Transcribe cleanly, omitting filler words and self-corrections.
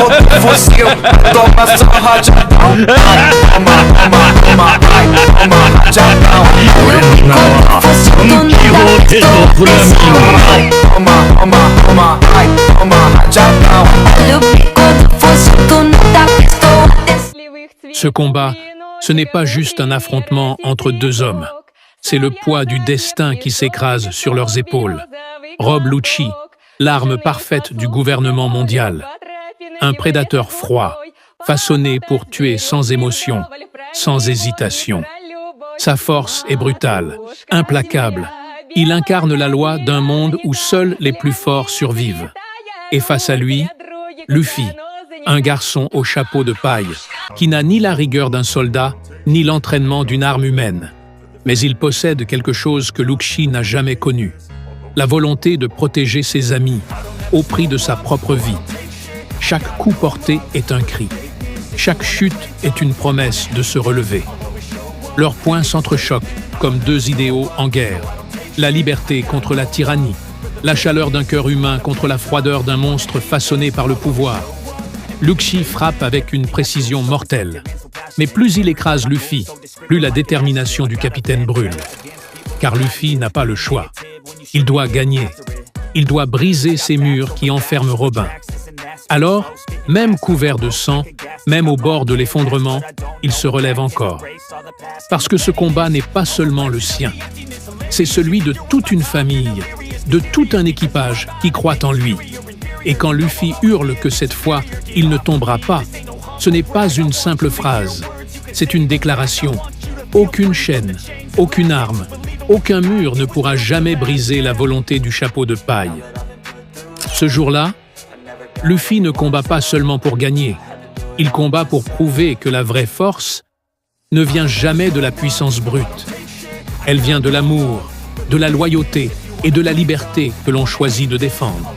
outro fuzil, toma só rajadão. Ai, toma, ai, toma rajadão. Don Quijote do Flamengo. Ai, toma, ai, toma rajadão. Ce combat, ce n'est pas juste un affrontement entre deux hommes. C'est le poids du destin qui s'écrase sur leurs épaules. Rob Lucci, l'arme parfaite du gouvernement mondial. Un prédateur froid, façonné pour tuer sans émotion, sans hésitation. Sa force est brutale, implacable. Il incarne la loi d'un monde où seuls les plus forts survivent. Et face à lui, Luffy, un garçon au chapeau de paille, qui n'a ni la rigueur d'un soldat, ni l'entraînement d'une arme humaine. Mais il possède quelque chose que Lucci n'a jamais connu. La volonté de protéger ses amis, au prix de sa propre vie. Chaque coup porté est un cri. Chaque chute est une promesse de se relever. Leurs poings s'entrechoquent comme deux idéaux en guerre. La liberté contre la tyrannie. La chaleur d'un cœur humain contre la froideur d'un monstre façonné par le pouvoir. Lucci frappe avec une précision mortelle. Mais plus il écrase Luffy, plus la détermination du capitaine brûle. Car Luffy n'a pas le choix. Il doit gagner. Il doit briser ces murs qui enferment Robin. Alors, même couvert de sang, même au bord de l'effondrement, il se relève encore. Parce que ce combat n'est pas seulement le sien. C'est celui de toute une famille, de tout un équipage qui croit en lui. Et quand Luffy hurle que cette fois, il ne tombera pas, ce n'est pas une simple phrase. C'est une déclaration. Aucune chaîne, aucune arme, aucun mur ne pourra jamais briser la volonté du chapeau de paille. Ce jour-là, Luffy ne combat pas seulement pour gagner. Il combat pour prouver que la vraie force ne vient jamais de la puissance brute. Elle vient de l'amour, de la loyauté et de la liberté que l'on choisit de défendre.